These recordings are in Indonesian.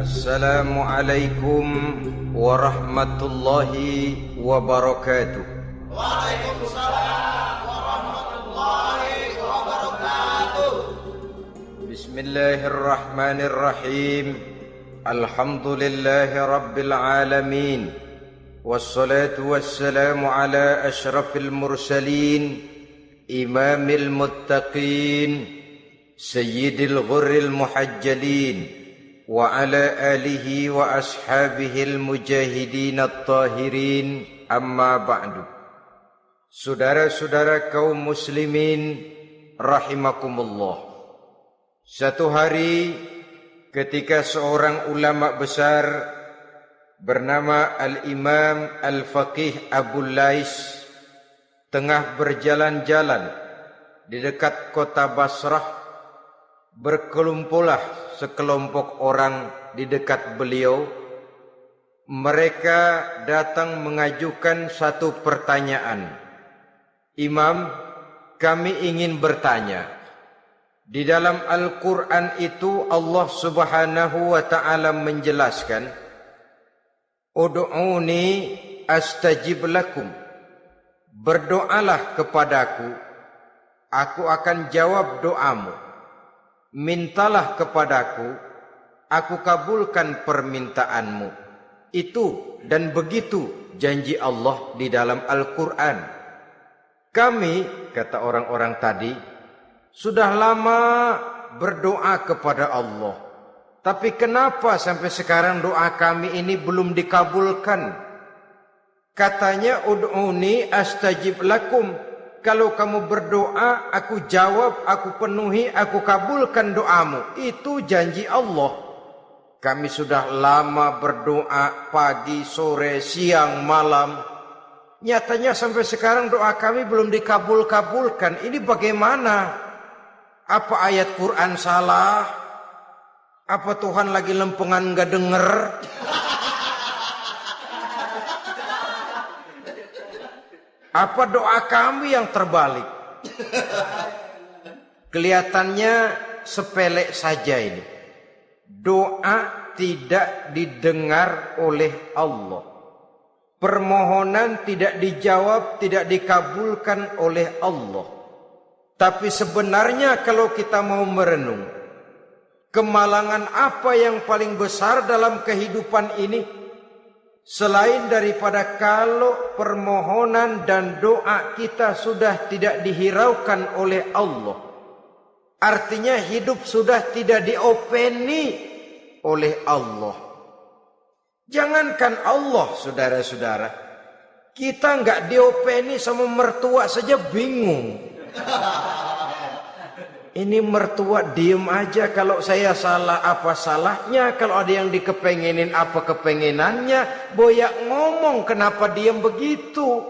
Assalamualaikum warahmatullahi wabarakatuh. Waalaikumsalam warahmatullahi wabarakatuh. Bismillahirrahmanirrahim. Alhamdulillahi rabbil alamin. Wassalatu wassalamu ala asyrafil mursalin, imamil muttaqin, sayyidil ghurril muhajjalin, wa ala alihi wa ashabihil mujahidin at-tahirin, amma ba'du. Saudara-saudara kaum muslimin rahimakumullah. Satu hari ketika seorang ulama besar bernama Al-Imam Al-Faqih Abu Lais tengah berjalan-jalan di dekat kota Basrah, berkelumpulah sekelompok orang di dekat beliau. Mereka datang mengajukan satu pertanyaan. Imam, kami ingin bertanya. Di dalam Al-Quran itu Allah Subhanahu wa ta'ala menjelaskan, Ud'uni astajib lakum. Berdoalah kepadaku, aku akan jawab doamu. Mintalah kepadaku, aku kabulkan permintaanmu. Itu dan begitu janji Allah di dalam Al-Quran. Kami, kata orang-orang tadi, sudah lama berdoa kepada Allah. Tapi kenapa sampai sekarang doa kami ini belum dikabulkan? Katanya, Ud'uni astajib lakum. Kalau kamu berdoa, aku jawab, aku penuhi, aku kabulkan doamu. Itu janji Allah. Kami sudah lama berdoa pagi, sore, siang, malam. Nyatanya sampai sekarang doa kami belum dikabul-kabulkan. Ini bagaimana? Apa ayat Quran salah? Apa Tuhan lagi lempengan gak denger? Apa doa kami yang terbalik? Kelihatannya sepele saja ini. Doa tidak didengar oleh Allah. Permohonan tidak dijawab, tidak dikabulkan oleh Allah. Tapi sebenarnya kalau kita mau merenung, kemalangan apa yang paling besar dalam kehidupan ini? Selain daripada kalau permohonan dan doa kita sudah tidak dihiraukan oleh Allah. Artinya hidup sudah tidak diopeni oleh Allah. Jangankan Allah, saudara-saudara, kita nggak diopeni sama mertua saja bingung. Ini mertua diem aja, kalau saya salah apa salahnya, kalau ada yang dikepengenin apa kepengenannya, boyak ngomong kenapa diem begitu.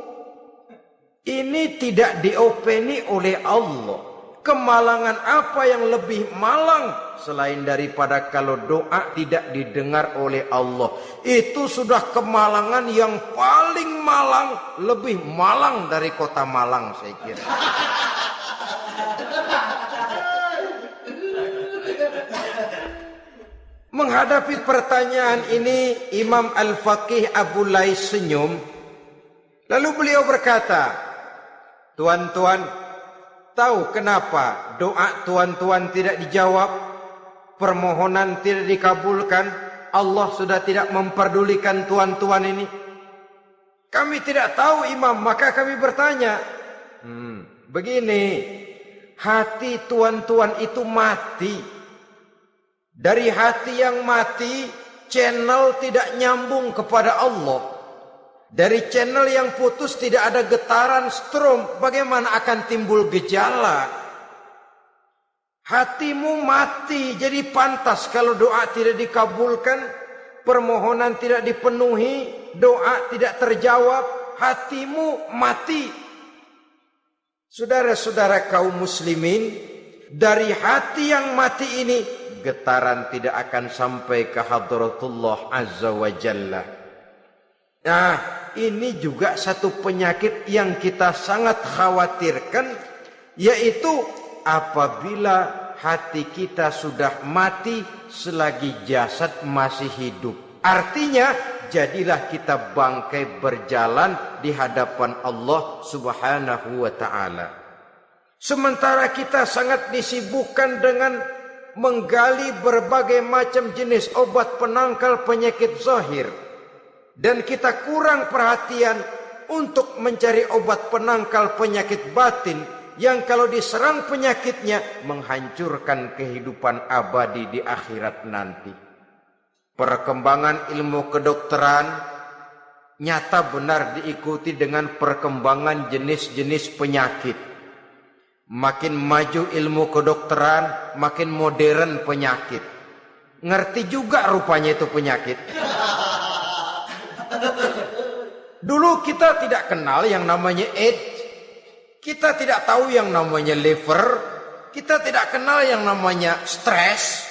Ini tidak diopeni oleh Allah. Kemalangan apa yang lebih malang selain daripada kalau doa tidak didengar oleh Allah? Itu sudah kemalangan yang paling malang, lebih malang dari kota Malang saya kira. Menghadapi pertanyaan ini, Imam Al-Faqih Abu Lais senyum. Lalu beliau berkata, tuan-tuan, tahu kenapa doa tuan-tuan tidak dijawab? Permohonan tidak dikabulkan? Allah sudah tidak memperdulikan tuan-tuan ini? Kami tidak tahu, Imam, maka kami bertanya. Begini, hati tuan-tuan itu mati. Dari hati yang mati, channel tidak nyambung kepada Allah. Dari channel yang putus tidak ada getaran strom, bagaimana akan timbul gejala? Hatimu mati, jadi pantas kalau doa tidak dikabulkan, permohonan tidak dipenuhi, doa tidak terjawab, hatimu mati. Saudara-saudara kaum muslimin, dari hati yang mati ini, getaran tidak akan sampai ke hadratullah azza wa jalla. Nah, ini juga satu penyakit yang kita sangat khawatirkan, yaitu apabila hati kita sudah mati selagi jasad masih hidup. Artinya, jadilah kita bangkai berjalan di hadapan Allah Subhanahu wa ta'ala. Sementara kita sangat disibukkan dengan menggali berbagai macam jenis obat penangkal penyakit zahir, dan kita kurang perhatian untuk mencari obat penangkal penyakit batin yang kalau diserang penyakitnya menghancurkan kehidupan abadi di akhirat nanti. Perkembangan ilmu kedokteran nyata benar diikuti dengan perkembangan jenis-jenis penyakit. Makin maju ilmu kedokteran, makin modern penyakit. Ngerti juga rupanya itu penyakit. Dulu kita tidak kenal yang namanya AIDS. Kita tidak tahu yang namanya liver. Kita tidak kenal yang namanya stres.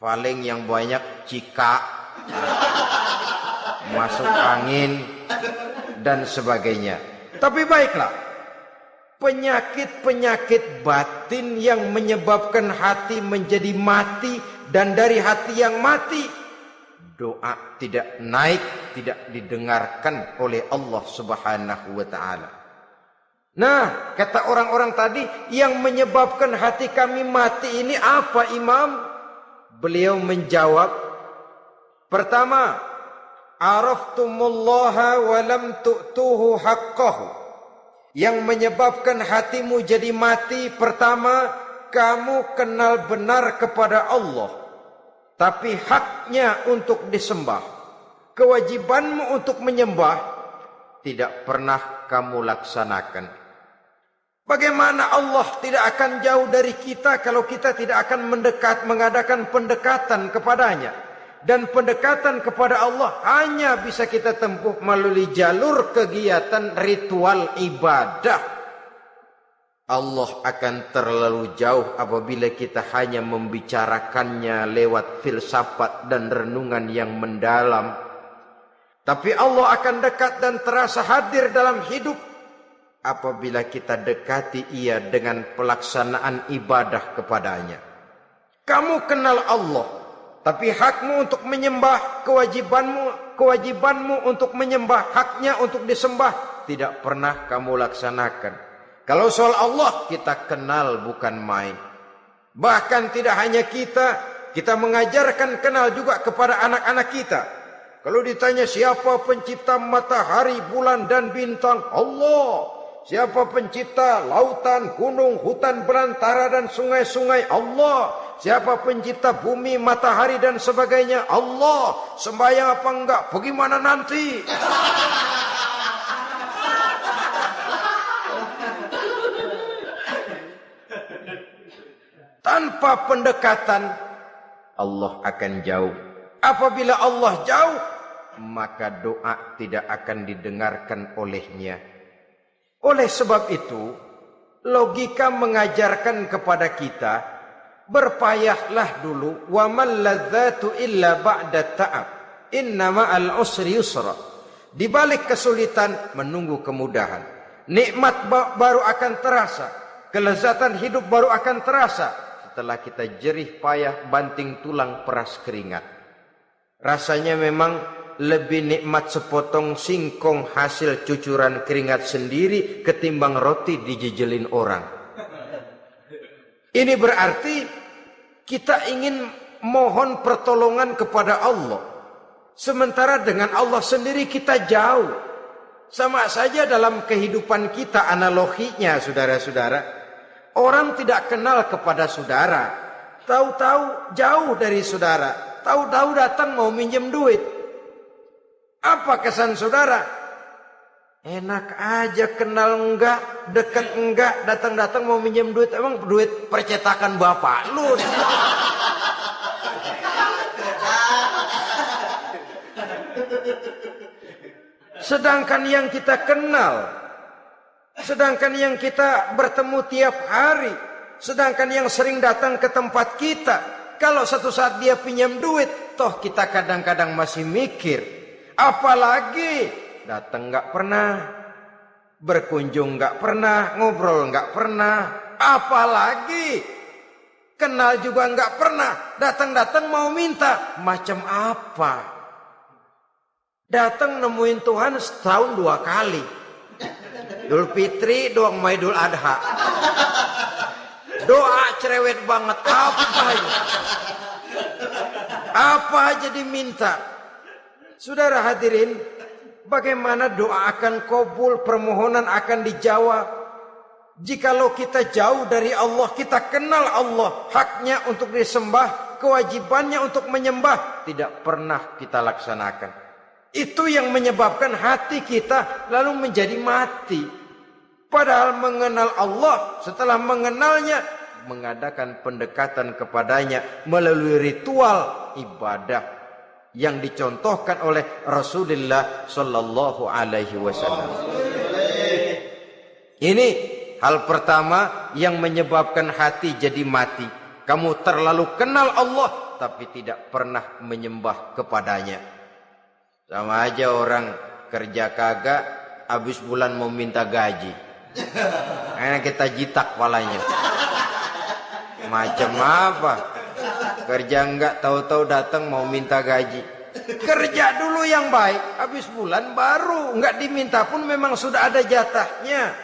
Paling yang banyak cika, masuk angin, dan sebagainya. Tapi baiklah, penyakit-penyakit batin yang menyebabkan hati menjadi mati, dan dari hati yang mati, doa tidak naik, tidak didengarkan oleh Allah Subhanahu wa ta'ala. Nah, kata orang-orang tadi, yang menyebabkan hati kami mati ini apa, Imam? Beliau menjawab, pertama, araftumullaha wa lam tu'tuhu haqqahu. Yang menyebabkan hatimu jadi mati, pertama, kamu kenal benar kepada Allah, tapi haknya untuk disembah, kewajibanmu untuk menyembah, tidak pernah kamu laksanakan. Bagaimana Allah tidak akan jauh dari kita kalau kita tidak akan mengadakan pendekatan kepadanya. Dan pendekatan kepada Allah hanya bisa kita tempuh melalui jalur kegiatan ritual ibadah. Allah akan terlalu jauh apabila kita hanya membicarakannya lewat filsafat dan renungan yang mendalam. Tapi Allah akan dekat dan terasa hadir dalam hidup apabila kita dekati ia dengan pelaksanaan ibadah kepadanya. Kamu kenal Allah, tapi hakmu untuk menyembah, kewajibanmu untuk menyembah, haknya untuk disembah, tidak pernah kamu laksanakan. Kalau soal Allah kita kenal bukan main. Bahkan tidak hanya kita mengajarkan kenal juga kepada anak-anak kita. Kalau ditanya siapa pencipta matahari, bulan dan bintang? Allah. Siapa pencipta lautan, gunung, hutan belantara dan sungai-sungai? Allah. Siapa pencipta bumi, matahari dan sebagainya? Allah. Sembahyang apa enggak? Bagaimana nanti? Tanpa pendekatan, Allah akan jauh. Apabila Allah jauh, maka doa tidak akan didengarkan olehnya. Oleh sebab itu, logika mengajarkan kepada kita, berpayahlah dulu, wa mal ladzatu illa ba'da ta'ab, inna ma'al usri yusra. Di balik kesulitan menunggu kemudahan. Nikmat baru akan terasa, kelezatan hidup baru akan terasa setelah kita jerih payah banting tulang peras keringat. Rasanya memang lebih nikmat sepotong singkong hasil cucuran keringat sendiri ketimbang roti dijejelin orang. Ini berarti kita ingin mohon pertolongan kepada Allah, sementara dengan Allah sendiri kita jauh. Sama saja dalam kehidupan kita analoginya, saudara-saudara. Orang tidak kenal kepada saudara, tahu-tahu jauh dari saudara, tahu-tahu datang mau minjem duit. Apa kesan saudara? Enak aja, kenal enggak, dekat enggak, datang-datang mau minjem duit. Emang duit percetakan bapak lu? Sedangkan yang kita kenal, sedangkan yang kita bertemu tiap hari, sedangkan yang sering datang ke tempat kita, kalau satu saat dia pinjam duit, toh kita kadang-kadang masih mikir. Apalagi datang nggak pernah, berkunjung nggak pernah, ngobrol nggak pernah. Apalagi Kenal juga enggak pernah. Datang-datang mau minta. Macam apa? Datang nemuin Tuhan setahun 2 kali. Idul Fitri, doang sama Idul Adha. Doa cerewet banget. Apa aja diminta. Saudara hadirin, bagaimana doa akan kabul, permohonan akan dijawab? Jikalau kita jauh dari Allah, kita kenal Allah, haknya untuk disembah, kewajibannya untuk menyembah, tidak pernah kita laksanakan. Itu yang menyebabkan hati kita lalu menjadi mati. Padahal mengenal Allah, setelah mengenalnya, mengadakan pendekatan kepadanya melalui ritual ibadah yang dicontohkan oleh Rasulullah sallallahu alaihi wasallam. Ini hal pertama yang menyebabkan hati jadi mati. Kamu terlalu kenal Allah tapi tidak pernah menyembah kepadanya. Sama aja orang kerja kagak, habis bulan mau minta gaji. Karena kita jitak kepalanya. Macam apa? Kerja enggak, tahu-tahu datang mau minta gaji. Kerja dulu yang baik, habis bulan baru enggak diminta pun memang sudah ada jatahnya.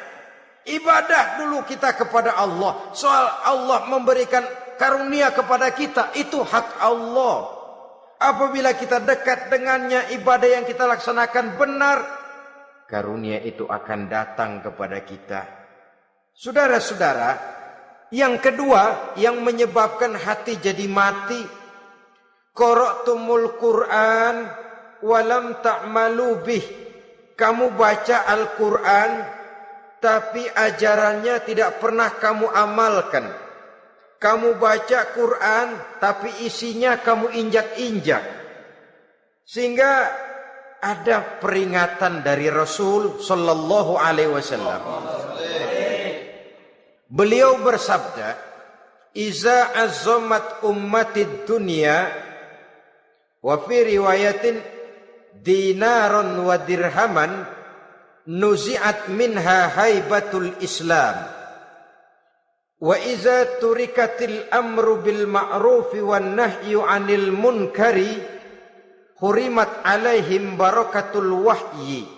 Ibadah dulu kita kepada Allah. Soal Allah memberikan karunia kepada kita, itu hak Allah. Apabila kita dekat dengannya, ibadah yang kita laksanakan benar, karunia itu akan datang kepada kita. Saudara-saudara, yang kedua yang menyebabkan hati jadi mati, qara'tumul Qur'an walam ta'malu bih. Kamu baca Al-Qur'an tapi ajarannya tidak pernah kamu amalkan. Kamu baca Quran tapi isinya kamu injak-injak. Sehingga ada peringatan dari Rasul sallallahu alaihi wasallam. Beliau bersabda, "Iza azzamat ummatid dunya wa fi riwayatin dinaron wa dirhaman nuzi'at minha haibatul Islam. Wa iza turikatil amru bil ma'rufi wan nahyu 'anil munkari hurimat 'alaihim barakatul wahyi.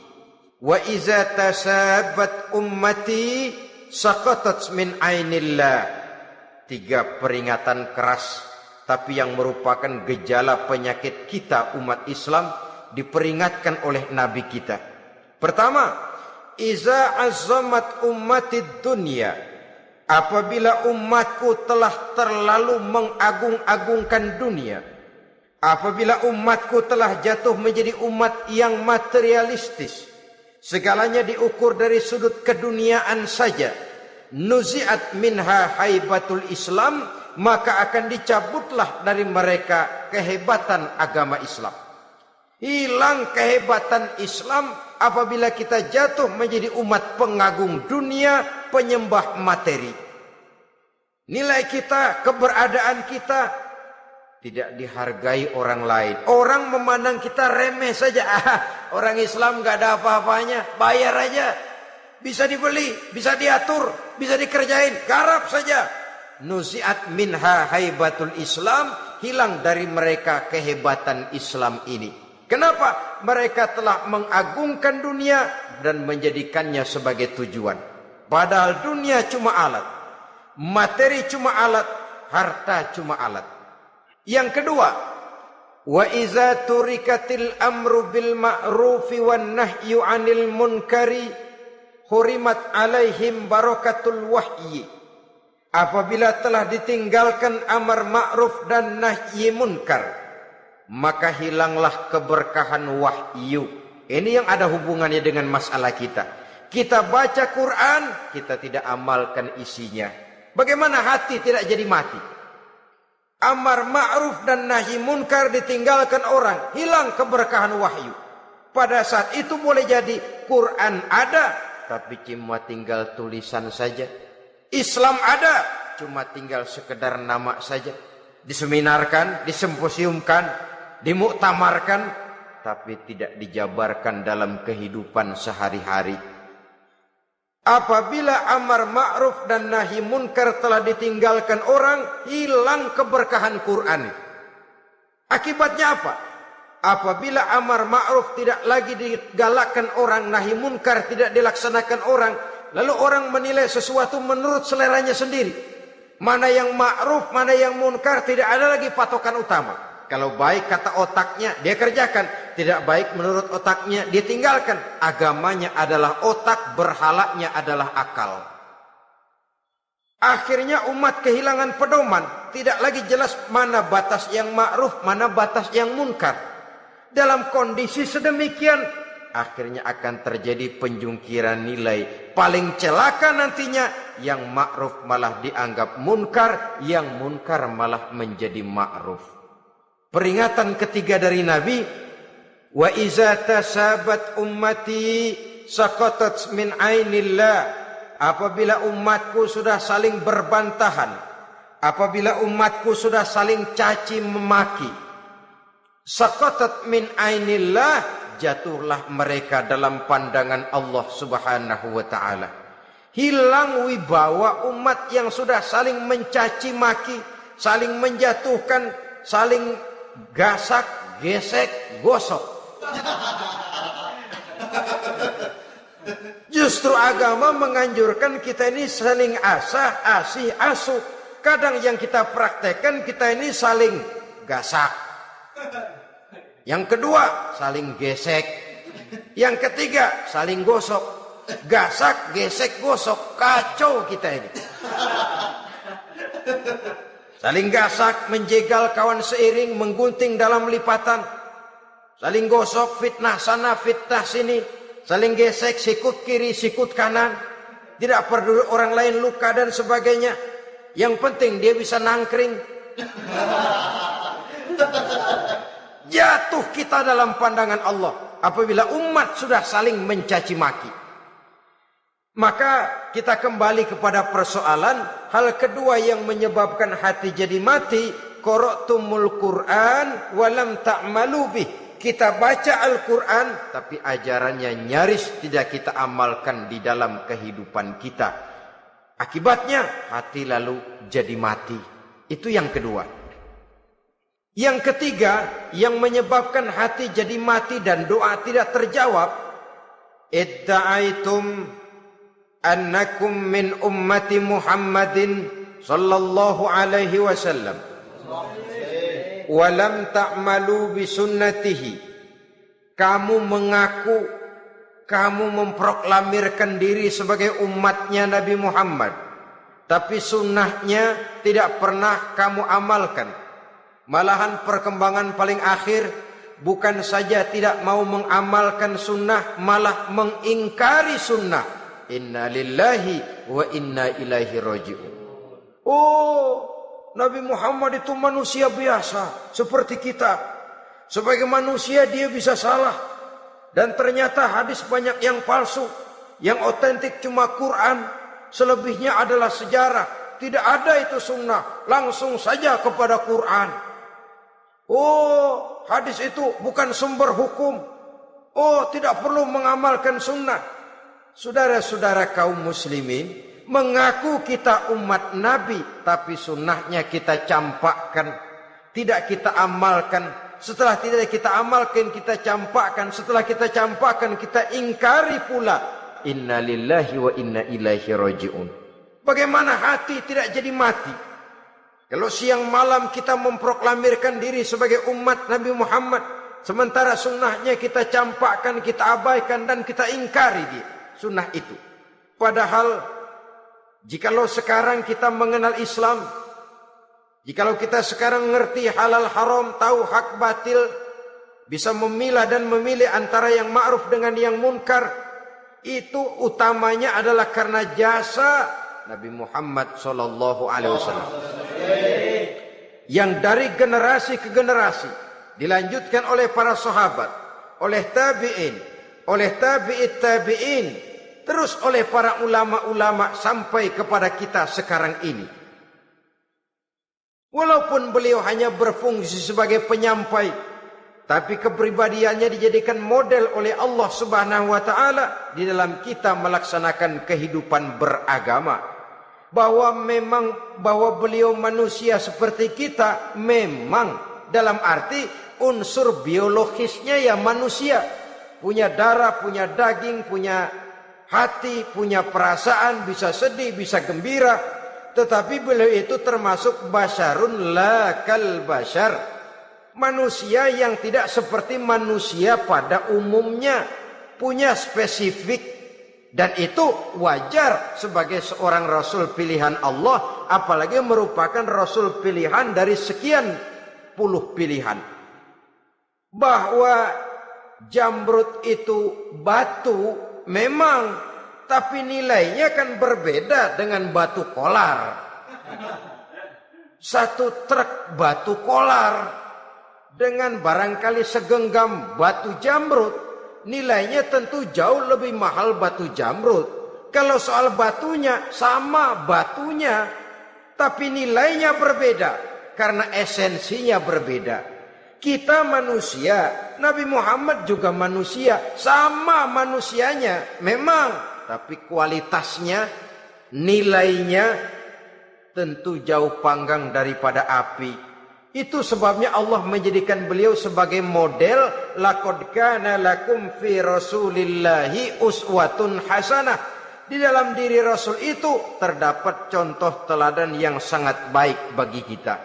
Wa iza tasabat ummati saqatat min ainillah." 3 peringatan keras tapi yang merupakan gejala penyakit kita umat Islam diperingatkan oleh Nabi kita. Pertama, iza azzamat ummatid dunya. Apabila umatku telah terlalu mengagung-agungkan dunia. Apabila umatku telah jatuh menjadi umat yang materialistis. Segalanya diukur dari sudut keduniaan saja. Nuzi'at minha haibatul Islam. Maka akan dicabutlah dari mereka kehebatan agama Islam. Hilang kehebatan Islam apabila kita jatuh menjadi umat pengagung dunia, penyembah materi. Nilai kita, keberadaan kita tidak dihargai orang lain. Orang memandang kita remeh saja. Orang Islam gak ada apa-apanya, bayar aja. Bisa dibeli, bisa diatur, bisa dikerjain, garap saja. Nuzi'at minha haibatul Islam, hilang dari mereka kehebatan Islam ini. Kenapa? Mereka telah mengagungkan dunia dan menjadikannya sebagai tujuan. Padahal dunia cuma alat. Materi cuma alat. Harta cuma alat. Yang kedua, wa iza turikatil amru bil ma'rufi wan nahyu 'anil munkari hurimat 'alaihim barakatul wahyi. Apabila telah ditinggalkan amar ma'ruf dan nahi munkar, maka hilanglah keberkahan wahyu. Ini yang ada hubungannya dengan masalah kita. Kita baca Quran, kita tidak amalkan isinya. Bagaimana hati tidak jadi mati? Amar ma'ruf dan nahi munkar ditinggalkan orang, hilang keberkahan wahyu. Pada saat itu boleh jadi Quran ada, tapi cuma tinggal tulisan saja. Islam ada, cuma tinggal sekedar nama saja. Diseminarkan, disimposiumkan, dimuktamarkan, tapi tidak dijabarkan dalam kehidupan sehari-hari. Apabila amar ma'ruf dan nahi munkar telah ditinggalkan orang, hilang keberkahan Quran. Akibatnya apa? Apabila amar ma'ruf tidak lagi digalakkan orang, nahi munkar tidak dilaksanakan orang, lalu orang menilai sesuatu menurut seleranya sendiri. Mana yang ma'ruf, mana yang munkar, tidak ada lagi patokan utama. Kalau baik kata otaknya, dia kerjakan. Tidak baik menurut otaknya, dia tinggalkan. Agamanya adalah otak, berhalanya adalah akal. Akhirnya umat kehilangan pedoman. Tidak lagi jelas mana batas yang ma'ruf, mana batas yang munkar. Dalam kondisi sedemikian, akhirnya akan terjadi penjungkiran nilai. Paling celaka nantinya, yang ma'ruf malah dianggap munkar, yang munkar malah menjadi ma'ruf. Peringatan ketiga dari Nabi, wa iza tasabat ummati saqatat min ainillah. Apabila umatku sudah saling berbantahan, apabila umatku sudah saling caci memaki, saqatat min ainillah, jatuhlah mereka dalam pandangan Allah Subhanahu wa taala. Hilang wibawa umat yang sudah saling mencaci maki, saling menjatuhkan, saling gasak, gesek, gosok. Justru agama menganjurkan kita ini saling asah, asih, asuh. Kadang yang kita praktekkan kita ini saling gasak. Yang kedua, saling gesek. Yang ketiga, saling gosok. Gasak, gesek, gosok. Kacau kita ini. Saling gasak, menjegal kawan seiring, menggunting dalam lipatan. Saling gosok, fitnah sana, fitnah sini. Saling gesek, sikut kiri, sikut kanan. Tidak peduli orang lain luka dan sebagainya. Yang penting dia bisa nangkring. Jatuh kita dalam pandangan Allah apabila umat sudah saling mencaci maki. Maka kita kembali kepada persoalan, hal kedua yang menyebabkan hati jadi mati, qara'tumul Qur'an walam ta'malu bih. Kita baca Al-Quran tapi ajarannya nyaris tidak kita amalkan di dalam kehidupan kita. Akibatnya hati lalu jadi mati. Itu yang kedua. Yang ketiga yang menyebabkan hati jadi mati dan doa tidak terjawab, idda'aitum annakum min ummati Muhammadin sallallahu alaihi wasallam wa lam ta'malu bi sunnatihi. Kamu mengaku, kamu memproklamirkan diri sebagai umatnya Nabi Muhammad, tapi sunnahnya tidak pernah kamu amalkan. Malahan perkembangan paling akhir bukan saja tidak mau mengamalkan sunnah, malah mengingkari sunnah. Inna lillahi wa inna ilaihi raji'un. Oh, Nabi Muhammad itu manusia biasa seperti kita. Sebagai manusia dia bisa salah. Dan ternyata hadis banyak yang palsu. Yang otentik cuma Quran. Selebihnya adalah sejarah. Tidak ada itu sunnah. Langsung saja kepada Quran. Oh, hadis itu bukan sumber hukum. Oh, tidak perlu mengamalkan sunnah. Saudara-saudara kaum muslimin, mengaku kita umat Nabi, tapi sunnahnya kita campakkan, tidak kita amalkan. Setelah tidak kita amalkan, kita campakkan. Setelah kita campakkan, kita ingkari pula. Inna lillahi wa inna ilaihi raji'un. Bagaimana hati tidak jadi mati? Kalau siang malam kita memproklamirkan diri sebagai umat Nabi Muhammad, sementara sunnahnya kita campakkan, kita abaikan, dan kita ingkari dia. Sunnah itu. Padahal jikalau sekarang kita mengenal Islam, jikalau kita sekarang ngerti halal haram, tahu hak batil, bisa memilah dan memilih antara yang ma'ruf dengan yang munkar, itu utamanya adalah karena jasa Nabi Muhammad SAW. Yang dari generasi ke generasi dilanjutkan oleh para sahabat, oleh tabi'in, oleh tabi'it tabi'in, terus oleh para ulama-ulama sampai kepada kita sekarang ini. Walaupun beliau hanya berfungsi sebagai penyampai, tapi kepribadiannya dijadikan model oleh Allah Subhanahu wa taala di dalam kita melaksanakan kehidupan beragama. Bahwa beliau manusia seperti kita, memang dalam arti unsur biologisnya ya manusia, punya darah, punya daging, punya hati, punya perasaan, bisa sedih, bisa gembira, tetapi beliau itu termasuk basyarun la kal basyar, manusia yang tidak seperti manusia pada umumnya, punya spesifik. Dan itu wajar sebagai seorang Rasul pilihan Allah, apalagi merupakan Rasul pilihan dari sekian puluh pilihan. Bahwa jamrud itu batu memang, tapi nilainya kan berbeda dengan batu kolar. Satu truk batu kolar dengan barangkali segenggam batu jamrud, nilainya tentu jauh lebih mahal batu jamrud. Kalau soal batunya, sama batunya, tapi nilainya berbeda karena esensinya berbeda. Kita manusia, Nabi Muhammad juga manusia, sama manusianya memang, tapi kualitasnya, nilainya tentu jauh panggang daripada api. Itu sebabnya Allah menjadikan beliau sebagai model. Laqad kana lakum fi rasulillahi uswatun hasanah. Di dalam diri Rasul itu terdapat contoh teladan yang sangat baik bagi kita.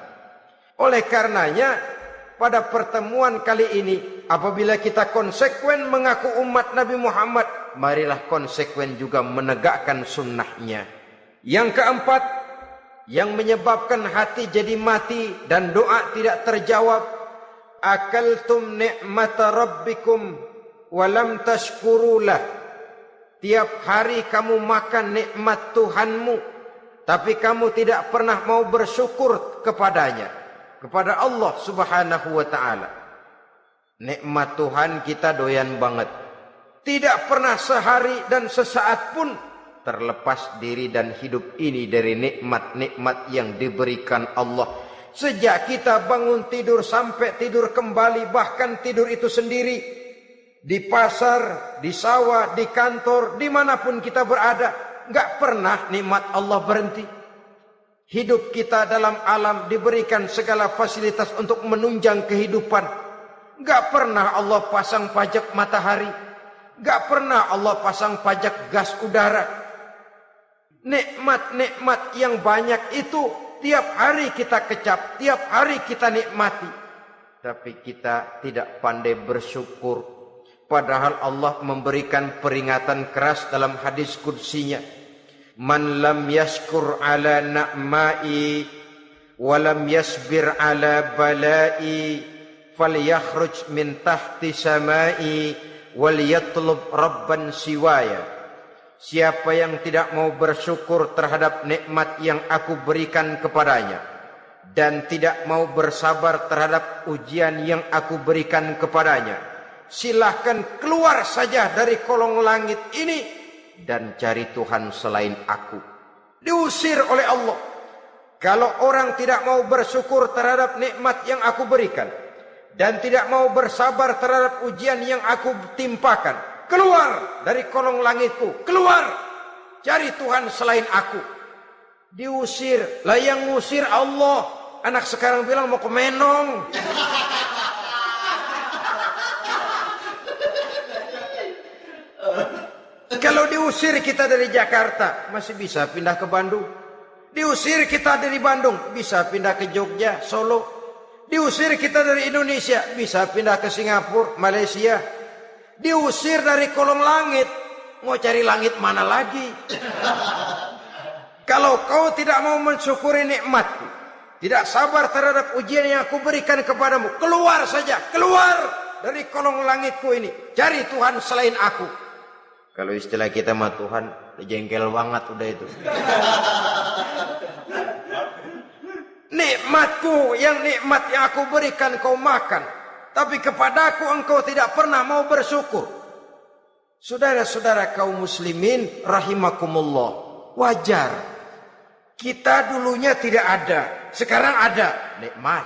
Oleh karenanya pada pertemuan kali ini, apabila kita konsekuen mengaku umat Nabi Muhammad, marilah konsekuen juga menegakkan sunnahnya. Yang keempat, yang menyebabkan hati jadi mati dan doa tidak terjawab, akaltum ni'mata rabbikum walam tashkurulah. Tiap hari kamu makan nikmat Tuhanmu, tapi kamu tidak pernah mau bersyukur kepadanya, kepada Allah Subhanahu wa taala. Nikmat Tuhan kita doyan banget, tidak pernah sehari dan sesaat pun terlepas diri dan hidup ini dari nikmat-nikmat yang diberikan Allah. Sejak kita bangun tidur sampai tidur kembali, bahkan tidur itu sendiri, di pasar, di sawah, di kantor, dimanapun kita berada, gak pernah nikmat Allah berhenti. Hidup kita dalam alam diberikan segala fasilitas untuk menunjang kehidupan. Gak pernah Allah pasang pajak matahari, gak pernah Allah pasang pajak gas udara. Nikmat-nikmat yang banyak itu tiap hari kita kecap, tiap hari kita nikmati. Tapi kita tidak pandai bersyukur. Padahal Allah memberikan peringatan keras dalam hadis qudsinya. Man lam yashkur ala na'mai wa lam yasbir ala balai falyakhruj min tahti samai wal yatlub rabban siwaya. Siapa yang tidak mau bersyukur terhadap nikmat yang aku berikan kepadanya dan tidak mau bersabar terhadap ujian yang aku berikan kepadanya, silahkan keluar saja dari kolong langit ini dan cari Tuhan selain aku. Diusir oleh Allah. Kalau orang tidak mau bersyukur terhadap nikmat yang aku berikan dan tidak mau bersabar terhadap ujian yang aku timpakan, keluar dari kolong langitku, keluar, cari Tuhan selain aku. Diusir, lah yang ngusir Allah. Anak sekarang bilang mau ke Menong. Kalau diusir kita dari Jakarta, masih bisa pindah ke Bandung. Diusir kita dari Bandung, bisa pindah ke Jogja, Solo. Diusir kita dari Indonesia, bisa pindah ke Singapura, Malaysia. Diusir dari kolong langit, mau cari langit mana lagi? Kalau kau tidak mau mensyukuri nikmatku, tidak sabar terhadap ujian yang aku berikan kepadamu, keluar saja, keluar dari kolong langitku ini, cari Tuhan selain aku. Kalau istilah kita mah Tuhan, jengkel banget udah itu. Nikmatku, nikmat yang aku berikan kau makan, tapi kepadaku engkau tidak pernah mau bersyukur. Saudara-saudara kaum muslimin rahimakumullah, wajar. Kita dulunya tidak ada, sekarang ada nikmat.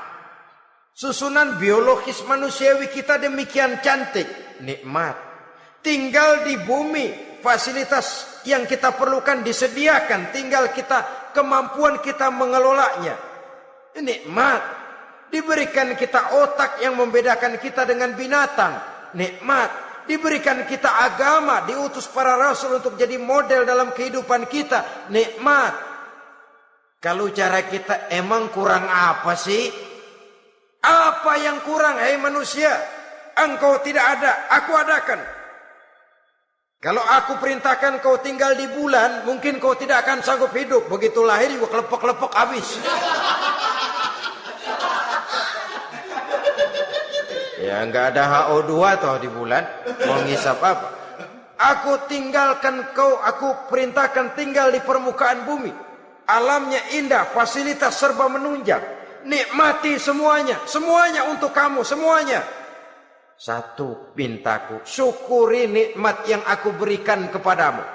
Susunan biologis manusiawi kita demikian cantik, nikmat. Tinggal di bumi, fasilitas yang kita perlukan disediakan, tinggal kemampuan kita mengelolanya. Nikmat. Diberikan kita otak yang membedakan kita dengan binatang, nikmat. Diberikan kita agama, diutus para rasul untuk jadi model dalam kehidupan kita, nikmat. Kalau cara kita emang kurang apa sih? Apa yang kurang, hai manusia? Engkau tidak ada, aku adakan. Kalau aku perintahkan kau tinggal di bulan, mungkin kau tidak akan sanggup hidup. Begitu lahir juga kelepek-kelepek habis. Ya nggak ada HO2 toh di bulan, mau ngisap apa? Aku tinggalkan kau, aku perintahkan tinggal di permukaan bumi. Alamnya indah, fasilitas serba menunjang. Nikmati semuanya, semuanya untuk kamu, semuanya. Satu pintaku, syukuri nikmat yang aku berikan kepadamu.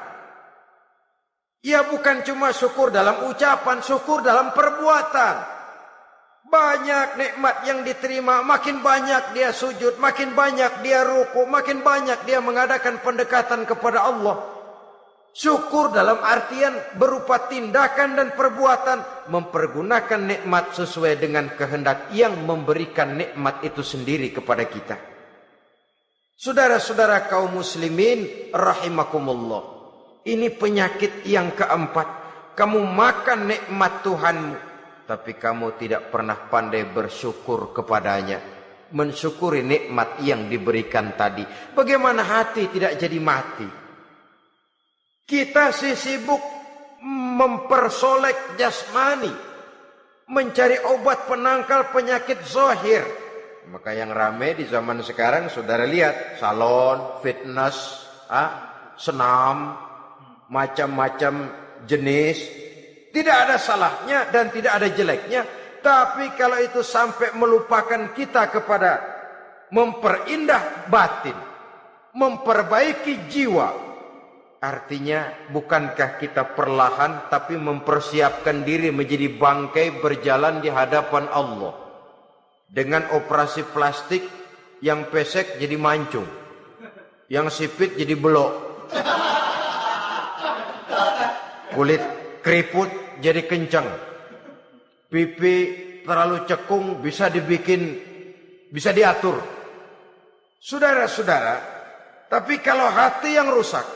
Ya bukan cuma syukur dalam ucapan, syukur dalam perbuatan. Banyak nikmat yang diterima, makin banyak dia sujud, makin banyak dia ruku, makin banyak dia mengadakan pendekatan kepada Allah. Syukur dalam artian berupa tindakan dan perbuatan, mempergunakan nikmat sesuai dengan kehendak yang memberikan nikmat itu sendiri kepada kita. Saudara-saudara kaum muslimin rahimakumullah. Ini penyakit yang keempat. Kamu makan nikmat Tuhanmu, tapi kamu tidak pernah pandai bersyukur kepadanya. Mensyukuri nikmat yang diberikan tadi. Bagaimana hati tidak jadi mati? Kita sibuk mempersolek jasmani, mencari obat penangkal penyakit zahir. Maka yang ramai di zaman sekarang, saudara lihat, salon, fitness, senam, macam-macam jenis. Tidak ada salahnya dan tidak ada jeleknya. Tapi kalau itu sampai melupakan kita kepada memperindah batin, memperbaiki jiwa, artinya bukankah kita perlahan tapi mempersiapkan diri menjadi bangkai berjalan di hadapan Allah. Dengan operasi plastik, yang pesek jadi mancung, yang sipit jadi belok, kulit keriput jadi kencang, pipi terlalu cekung bisa diatur. Saudara-saudara, tapi kalau hati yang rusak,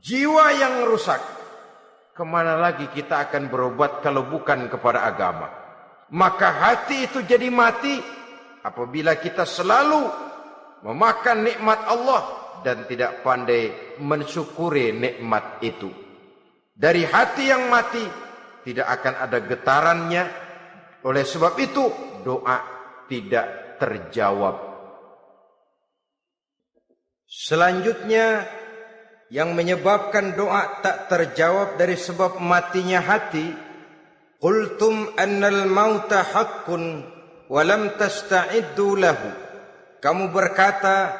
jiwa yang rusak, kemana lagi kita akan berobat kalau bukan kepada agama? Maka hati itu jadi mati apabila kita selalu memakan nikmat Allah dan tidak pandai mensyukuri nikmat itu. Dari hati yang mati tidak akan ada getarannya. Oleh sebab itu doa tidak terjawab. Selanjutnya yang menyebabkan doa tak terjawab dari sebab matinya hati, qultum annal mauta haqqun wa lam tasta'iddu lahu. Kamu berkata,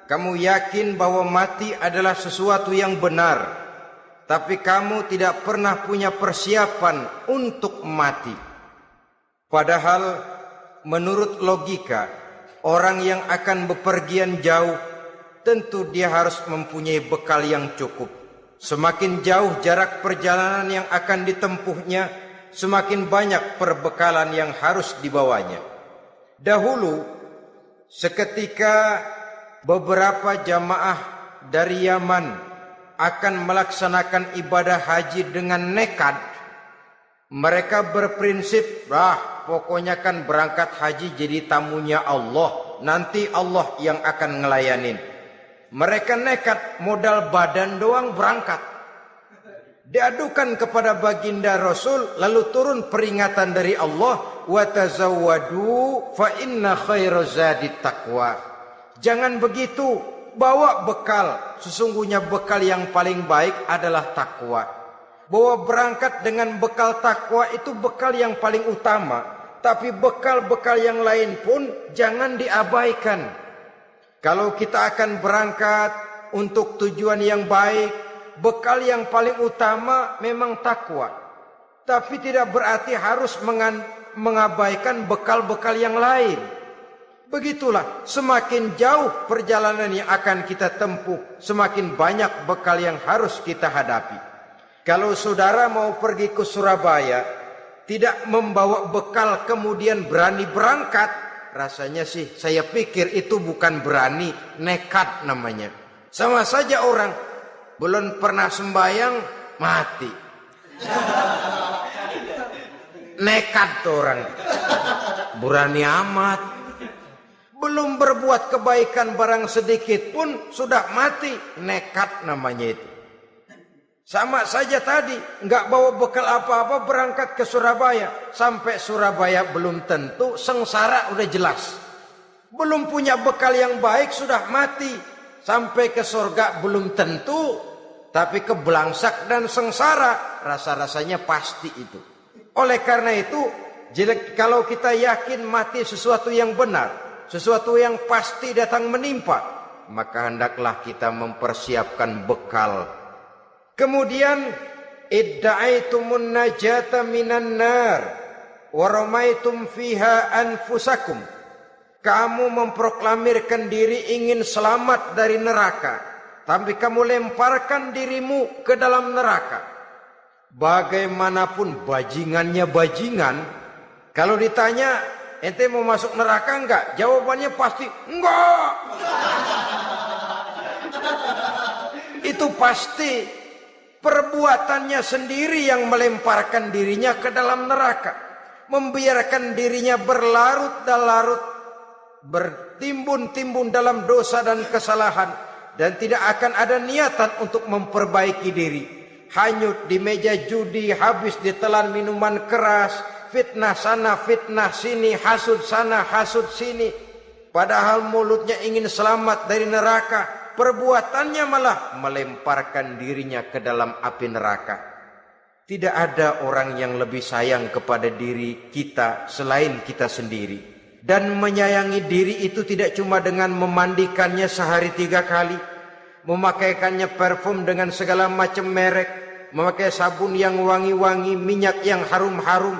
kamu yakin bahwa mati adalah sesuatu yang benar, tapi kamu tidak pernah punya persiapan untuk mati. Padahal menurut logika, orang yang akan bepergian jauh tentu dia harus mempunyai bekal yang cukup. Semakin jauh jarak perjalanan yang akan ditempuhnya, semakin banyak perbekalan yang harus dibawanya. Dahulu, seketika beberapa jamaah dari Yaman akan melaksanakan ibadah haji dengan nekat, mereka berprinsip, pokoknya kan berangkat haji jadi tamunya Allah, nanti Allah yang akan ngelayanin. Mereka nekat, modal badan doang berangkat. Diadukan kepada baginda Rasul, lalu turun peringatan dari Allah, wa tazawwadu fa inna khairaz zadi taqwa. Jangan begitu, bawa bekal. Sesungguhnya bekal yang paling baik adalah takwa. Bahwa berangkat dengan bekal takwa itu bekal yang paling utama. Tapi bekal-bekal yang lain pun jangan diabaikan. Kalau kita akan berangkat untuk tujuan yang baik, bekal yang paling utama memang takwa. Tapi tidak berarti harus mengabaikan bekal-bekal yang lain. Begitulah, semakin jauh perjalanan yang akan kita tempuh, semakin banyak bekal yang harus kita hadapi. Kalau saudara mau pergi ke Surabaya, tidak membawa bekal kemudian berani berangkat, rasanya sih saya pikir itu bukan berani, nekat namanya. Sama saja orang belum pernah sembahyang mati. Nekat tuh orang. Berani amat. Belum berbuat kebaikan barang sedikit pun sudah mati. Nekat namanya itu. Sama saja tadi, nggak bawa bekal apa-apa berangkat ke Surabaya. Sampai Surabaya belum tentu, sengsara udah jelas. Belum punya bekal yang baik sudah mati. Sampai ke surga belum tentu, tapi kebelangsak dan sengsara rasa-rasanya pasti itu. Oleh karena itu, kalau kita yakin mati sesuatu yang benar, sesuatu yang pasti datang menimpa, maka hendaklah kita mempersiapkan bekal. Kemudian, idda'aitumun najata minan nar wa ramaitum fiha anfusakum. Kamu memproklamirkan diri ingin selamat dari neraka, tapi kamu lemparkan dirimu ke dalam neraka. Bagaimanapun bajingannya bajingan, kalau ditanya, ente mau masuk neraka enggak? Jawabannya pasti enggak. Itu pasti perbuatannya sendiri yang melemparkan dirinya ke dalam neraka. Membiarkan dirinya berlarut-larut, bertimbun-timbun dalam dosa dan kesalahan. Dan tidak akan ada niatan untuk memperbaiki diri. Hanyut di meja judi, habis ditelan minuman keras, fitnah sana, fitnah sini, hasud sana, hasud sini. Padahal mulutnya ingin selamat dari neraka, perbuatannya malah melemparkan dirinya ke dalam api neraka. Tidak ada orang yang lebih sayang kepada diri kita selain kita sendiri. Dan menyayangi diri itu tidak cuma dengan memandikannya sehari 3 kali, memakaikannya parfum dengan segala macam merek, memakai sabun yang wangi-wangi, minyak yang harum-harum.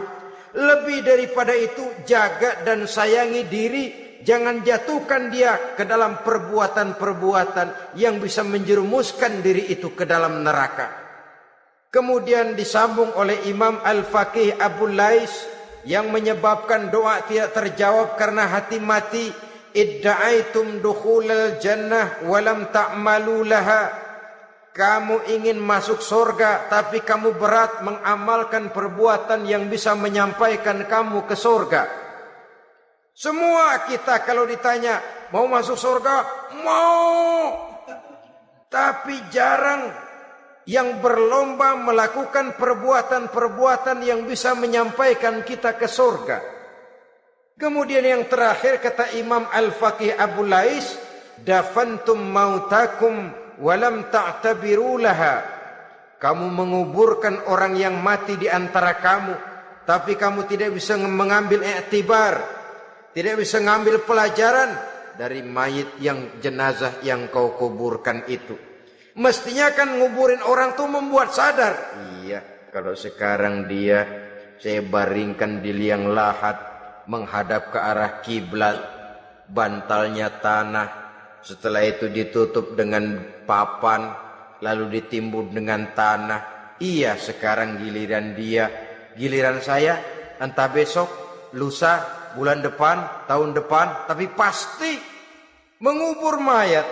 Lebih daripada itu, jaga dan sayangi diri. Jangan jatuhkan dia ke dalam perbuatan-perbuatan yang bisa menjerumuskan diri itu ke dalam neraka. Kemudian disambung oleh Imam Al-Faqih Abu Lais yang menyebabkan doa tidak terjawab karena hati mati. Idda'aitum dukhulal jannah walam ta'malu laha. Kamu ingin masuk surga, tapi kamu berat mengamalkan perbuatan yang bisa menyampaikan kamu ke surga. Semua kita kalau ditanya, mau masuk surga? Mau. Tapi jarang yang berlomba melakukan perbuatan-perbuatan yang bisa menyampaikan kita ke surga. Kemudian yang terakhir kata Imam Al-Faqih Abu Lais, dafantum mautakum walam ta'tabiru laha. Kamu menguburkan orang yang mati di antara kamu, tapi kamu tidak bisa mengambil iktibar, tidak bisa mengambil pelajaran dari mayit yang jenazah yang kau kuburkan itu. Mestinya kan nguburin orang tuh membuat sadar. Iya, kalau sekarang dia saya baringkan di liang lahat menghadap ke arah kiblat, bantalnya tanah, setelah itu ditutup dengan papan, lalu ditimbun dengan tanah. Iya, sekarang giliran dia, giliran saya, entah besok, lusa, bulan depan, tahun depan, tapi pasti mengubur mayat,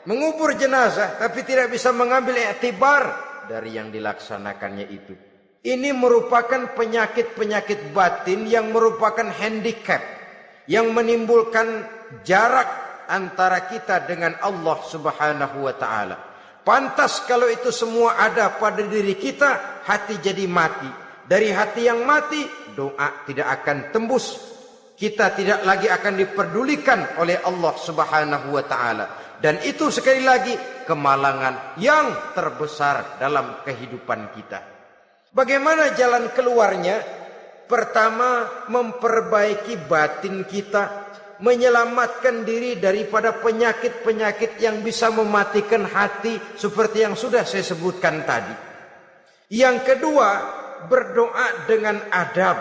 mengubur jenazah, tapi tidak bisa mengambil iktibar dari yang dilaksanakannya itu. Ini merupakan penyakit-penyakit batin yang merupakan handicap, yang menimbulkan jarak antara kita dengan Allah Subhanahu wa ta'ala. Pantas kalau itu semua ada pada diri kita, hati jadi mati. Dari hati yang mati, doa tidak akan tembus. Kita tidak lagi akan diperdulikan oleh Allah Subhanahu wa ta'ala. Dan itu sekali lagi kemalangan yang terbesar dalam kehidupan kita. Bagaimana jalan keluarnya? Pertama, memperbaiki batin kita, menyelamatkan diri daripada penyakit-penyakit yang bisa mematikan hati seperti yang sudah saya sebutkan tadi. Yang kedua, berdoa dengan adab.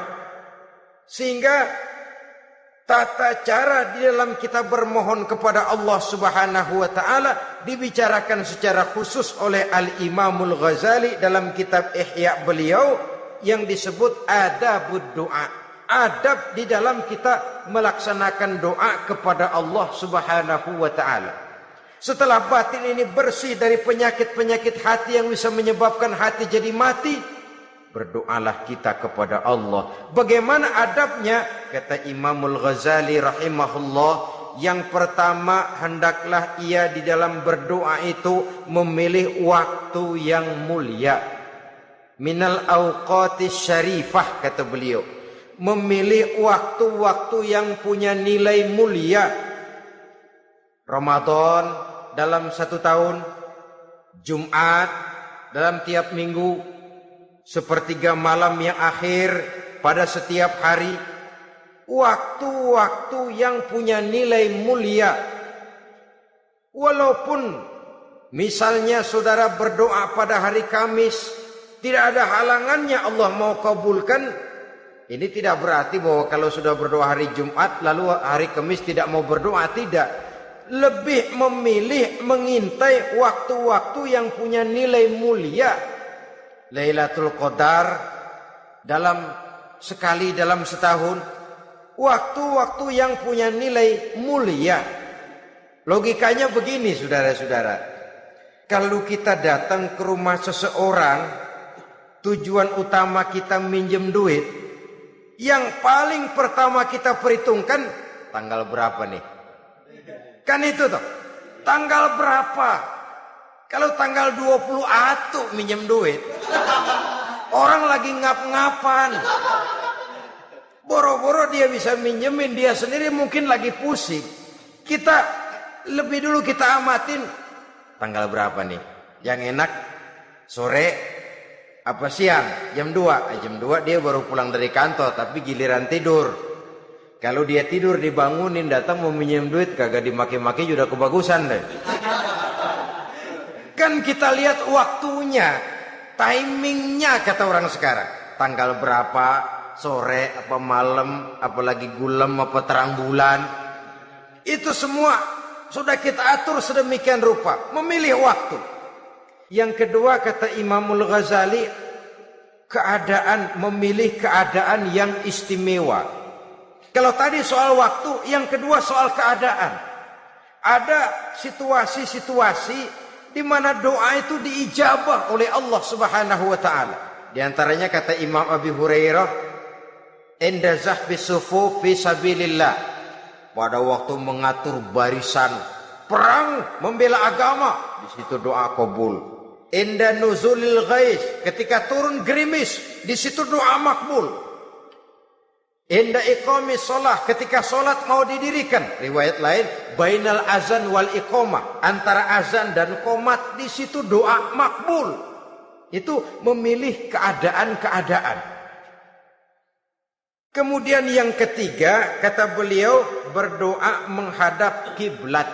Sehingga tata cara di dalam kita bermohon kepada Allah Subhanahu wa taala dibicarakan secara khusus oleh Al-Imamul Ghazali dalam kitab Ihya beliau yang disebut adabud doa. Adab di dalam kita melaksanakan doa kepada Allah Subhanahu wa taala. Setelah batin ini bersih dari penyakit-penyakit hati yang bisa menyebabkan hati jadi mati, berdoalah kita kepada Allah. Bagaimana adabnya? Kata Imamul Ghazali rahimahullah, yang pertama hendaklah ia di dalam berdoa itu memilih waktu yang mulia. Minal awqatis syarifah, kata beliau. Memilih waktu-waktu yang punya nilai mulia. Ramadan dalam 1 tahun, Jumat dalam tiap minggu, sepertiga malam yang akhir pada setiap hari. Waktu-waktu yang punya nilai mulia. Walaupun misalnya saudara berdoa pada hari Kamis, tidak ada halangannya Allah mau kabulkan. Ini tidak berarti bahwa kalau sudah berdoa hari Jumat lalu hari Kamis tidak mau berdoa, tidak. Lebih memilih mengintai waktu-waktu yang punya nilai mulia. Lailatul Qadar sekali dalam setahun. Waktu-waktu yang punya nilai mulia. Logikanya begini saudara-saudara. Kalau kita datang ke rumah seseorang, tujuan utama kita minjem duit, yang paling pertama kita perhitungkan tanggal berapa nih? Kan itu toh. Tanggal berapa? Kalau tanggal 20 atuh minjem duit. Orang lagi ngap-ngapan. Boro-boro dia bisa minjemin, dia sendiri mungkin lagi pusing. Kita lebih dulu kita amatin tanggal berapa nih? Yang enak sore apa siang? Jam 2. Jam 2 dia baru pulang dari kantor, tapi giliran tidur. Kalau dia tidur dibangunin datang mau minjem duit, kagak dimaki-maki sudah kebagusan deh. Kan kita lihat waktunya, timingnya kata orang sekarang. Tanggal berapa, sore apa malam, apalagi gulem apa terang bulan. Itu semua sudah kita atur sedemikian rupa, memilih waktu. Yang kedua kata Imamul Ghazali, memilih keadaan yang istimewa. Kalau tadi soal waktu, yang kedua soal keadaan. Ada situasi-situasi di mana doa itu diijabah oleh Allah Subhanahu wa taala. Di antaranya kata Imam Abi Hurairah, "Inda zahbi sufuf fi sabilillah." Pada waktu mengatur barisan perang membela agama, di situ doa kabul. Inda nuzulil ghais, ketika turun gerimis, di situ doa makbul. Inda iqamis shalah, ketika salat mau didirikan, riwayat lain bainal azan wal iqamah, antara azan dan qomat, di situ doa makbul. Itu memilih keadaan-keadaan. Kemudian yang ketiga kata beliau, berdoa menghadap kiblat.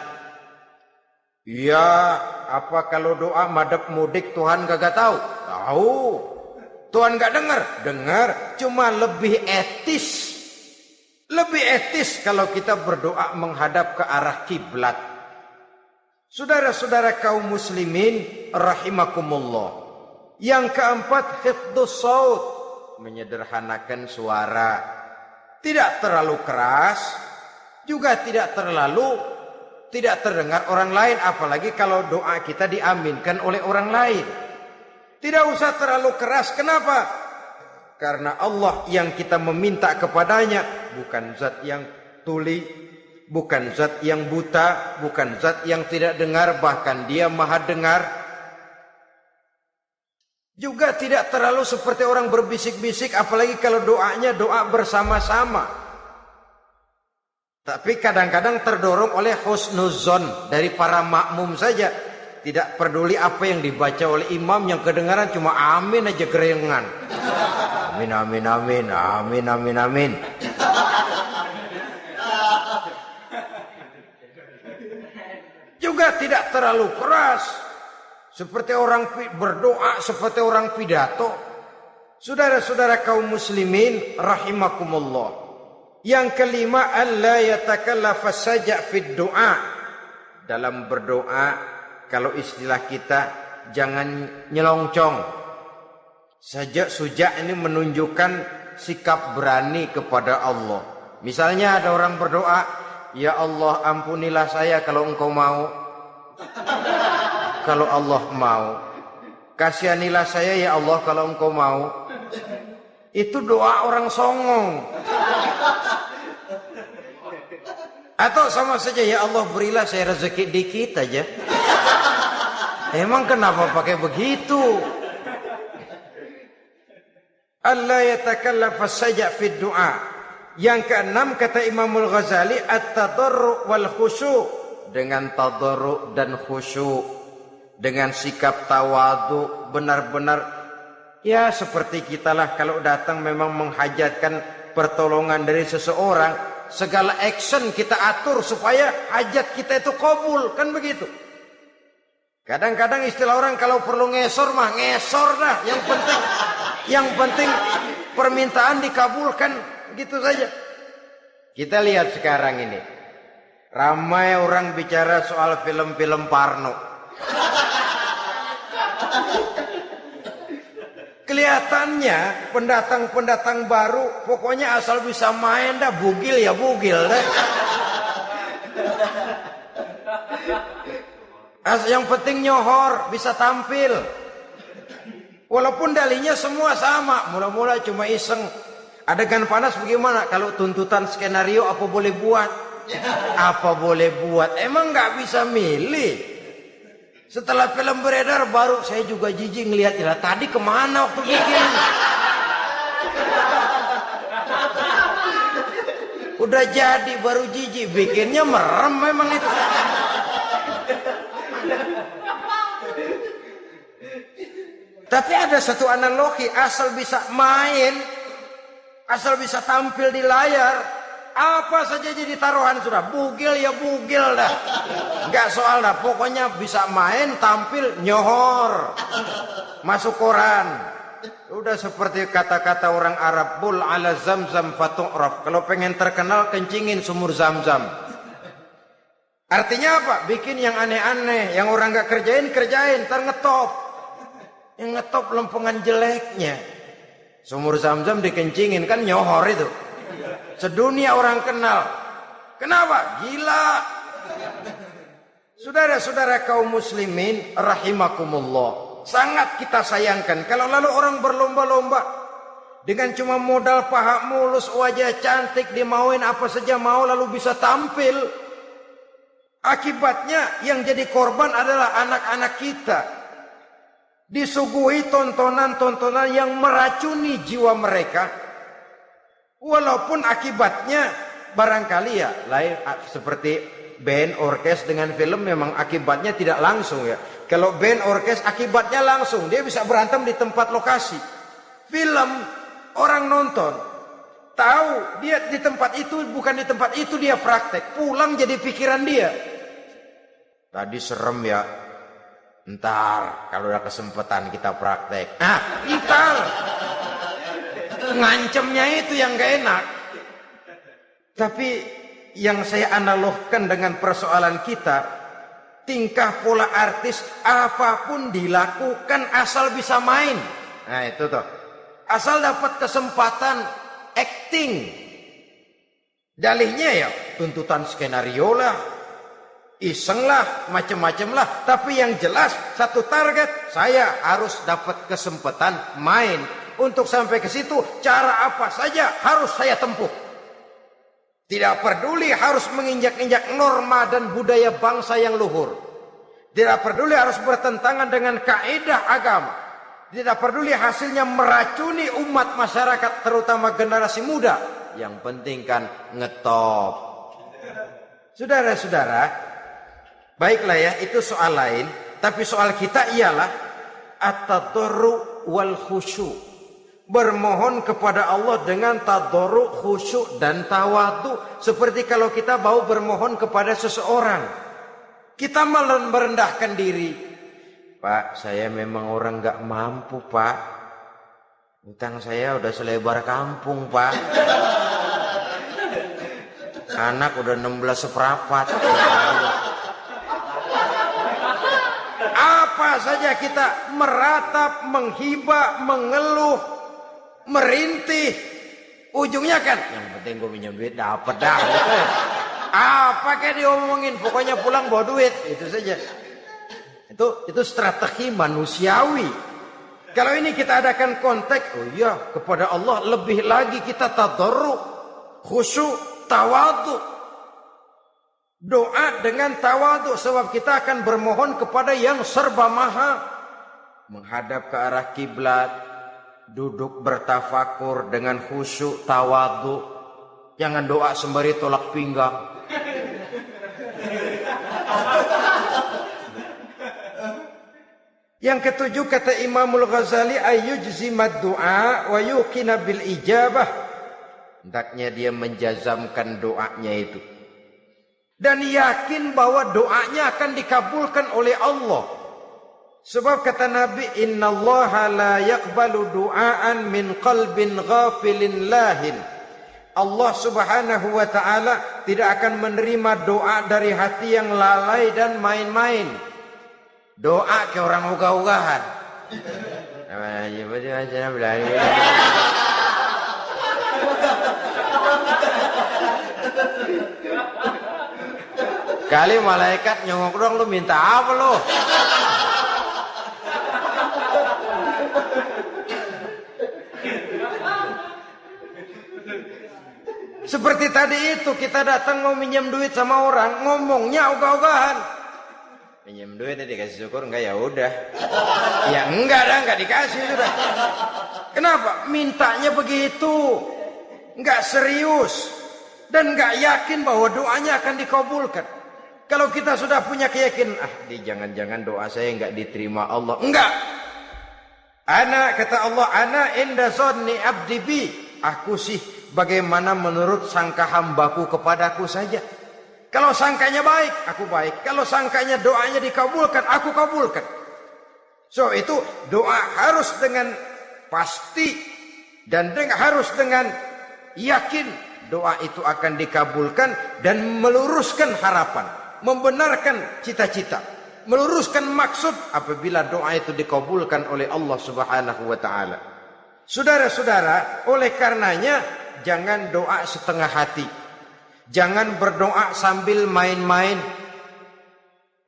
Ya, apa kalau doa madhab mudik Tuhan kagak tahu? Tahu. Tuhan gak dengar? Dengar. Cuma lebih etis. Lebih etis kalau kita berdoa menghadap ke arah kiblat. Saudara-saudara kaum muslimin rahimakumullah. Yang keempat, hifdzus shaut, menyederhanakan suara. Tidak terlalu keras, juga tidak terdengar orang lain, apalagi kalau doa kita diaminkan oleh orang lain. Tidak usah terlalu keras. Kenapa? Karena Allah yang kita meminta kepadanya bukan zat yang tuli, bukan zat yang buta, bukan zat yang tidak dengar, bahkan Dia Maha dengar. Juga tidak terlalu seperti orang berbisik-bisik, apalagi kalau doanya doa bersama-sama. Tapi kadang-kadang terdorong oleh husnuzon dari para makmum saja. Tidak peduli apa yang dibaca oleh imam, yang kedengaran cuma amin aja gerengan. Amin, amin, amin, amin, amin, amin. Juga tidak terlalu keras. Seperti orang berdoa, seperti orang pidato. Saudara-saudara kaum muslimin rahimakumullah. Yang kelima, alla yatakallafa saja' fid du'a. Dalam berdoa, kalau istilah kita, jangan nyelongcong. Saja' suja' ini menunjukkan sikap berani kepada Allah. Misalnya ada orang berdoa, ya Allah ampunilah saya kalau engkau mau. Kalau Allah mau. Kasihanilah saya ya Allah kalau engkau mau. Itu doa orang songong. Atau sama saja, ya Allah berilah saya rezeki dikit aja. Emang kenapa pakai begitu? Allah yatakallafa saja' fid du'a. Yang keenam kata Imamul Ghazali, at-tadarru' wal khusyu'. Dengan tadarru' dan khusyuk, dengan sikap tawadu, benar-benar ya seperti kita lah kalau datang memang menghajatkan pertolongan dari seseorang, segala action kita atur supaya hajat kita itu kabul, kan begitu. Kadang-kadang istilah orang kalau perlu ngesor mah ngesor dah, yang penting permintaan dikabulkan, gitu saja. Kita lihat sekarang ini, ramai orang bicara soal film-film Parno. Kelihatannya pendatang-pendatang baru, pokoknya asal bisa main dah, bugil ya bugil dah. Yang penting nyohor, bisa tampil. Walaupun dalihnya semua sama, mula-mula cuma iseng. Adegan panas bagaimana? Kalau tuntutan skenario apa boleh buat? Apa boleh buat? Emang nggak bisa milih. Setelah film beredar baru saya juga jijik ngelihat, ya tadi kemana waktu bikin? Udah jadi baru jijik, bikinnya merem memang itu. Tapi ada satu analogi, asal bisa main, asal bisa tampil di layar, apa saja jadi taruhan sudah. Bugil ya bugil dah, nggak soal dah. Pokoknya bisa main, tampil, nyohor, masuk koran. Udah seperti kata-kata orang Arab, bul ala zamzam fatu'raf. Kalau pengen terkenal kencingin sumur Zamzam. Artinya apa? Bikin yang aneh-aneh, yang orang nggak kerjain, ntar ngetop. Yang ngetop lempengan jeleknya. Sumur Zamzam dikencingin, kan nyohor itu. Sedunia orang kenal. Kenapa? Gila. Saudara-saudara kaum muslimin rahimakumullah, sangat kita sayangkan kalau lalu orang berlomba-lomba dengan cuma modal paha mulus, wajah cantik, dimauin apa saja mau lalu bisa tampil. Akibatnya yang jadi korban adalah anak-anak kita. Disuguhi tontonan-tontonan yang meracuni jiwa mereka. Walaupun akibatnya barangkali ya lain, seperti band orkes dengan film memang akibatnya tidak langsung ya. Kalau band orkes akibatnya langsung, dia bisa berantem di tempat lokasi. Film orang nonton tahu dia di tempat itu, bukan di tempat itu dia praktek, pulang jadi pikiran dia. Tadi serem ya, ntar kalau udah kesempatan kita praktek. Ntar ngancemnya itu yang gak enak. Tapi yang saya analogkan dengan persoalan kita, tingkah pola artis apapun dilakukan asal bisa main. Nah itu tuh, asal dapat kesempatan acting. Dalihnya ya tuntutan skenario lah, iseng lah, macem-macem lah. Tapi yang jelas satu target, saya harus dapat kesempatan main. Untuk sampai ke situ cara apa saja harus saya tempuh. Tidak peduli harus menginjak-injak norma dan budaya bangsa yang luhur. Tidak peduli harus bertentangan dengan kaidah agama. Tidak peduli hasilnya meracuni umat masyarakat, terutama generasi muda. Yang penting kan ngetop. Saudara-saudara, baiklah ya, itu soal lain. Tapi soal kita ialah at-tadarru wal khusyu'. Bermohon kepada Allah dengan tadarru', khusyuk dan tawadu. Seperti kalau kita mau bermohon kepada seseorang, kita merendahkan diri. Pak, saya memang orang gak mampu pak. Utang saya udah selebar kampung pak. Anak udah 16 seperempat. Apa saja kita meratap, menghibah, mengeluh, merintih. Ujungnya kan, yang penting gue minjem duit dapat dah. Gitu. Apa kayak diomongin, pokoknya pulang bawa duit, itu saja. Itu strategi manusiawi. Kalau ini kita adakan konteks, oh iya, kepada Allah lebih lagi kita tadarruk, khusyuk, tawadhu. Doa dengan tawadhu, sebab kita akan bermohon kepada yang serba maha. Menghadap ke arah kiblat, duduk bertafakur dengan khusyuk, tawadhu. Jangan doa sembari tolak pinggang. Yang ketujuh kata Imamul Ghazali, ayyujzimad du'a wa yuqina bil ijabah. Hendaknya dia menjazamkan doanya itu dan yakin bahwa doanya akan dikabulkan oleh Allah. Sebab kata Nabi, innallaha la yaqbalu du'aan min qalbin ghafilin lahin. Allah Subhanahu wa taala tidak akan menerima doa dari hati yang lalai dan main-main. Doa ke orang ugah-ugahan. Kali malaikat nyongok dong, lu minta apa lu? Seperti tadi itu, kita datang mau minjem duit sama orang, ngomongnya ogah-ogahan. Minjem duit dikasih syukur enggak, ya udah. Ya enggak dah, enggak dikasih sudah. Kenapa? Mintanya begitu. Enggak serius dan enggak yakin bahwa doanya akan dikabulkan. Kalau kita sudah punya keyakinan, jangan-jangan doa saya enggak diterima Allah. Enggak. Kata Allah, ana inda zanni abdi bi. Aku sih bagaimana menurut sangka hambaku kepadaku saja. Kalau sangkanya baik, aku baik. Kalau sangkanya doanya dikabulkan, aku kabulkan. So itu doa harus dengan pasti dan harus dengan yakin doa itu akan dikabulkan dan meluruskan harapan, membenarkan cita-cita, meluruskan maksud apabila doa itu dikabulkan oleh Allah Subhanahu wa taala. Saudara-saudara, oleh karenanya jangan doa setengah hati. Jangan berdoa sambil main-main.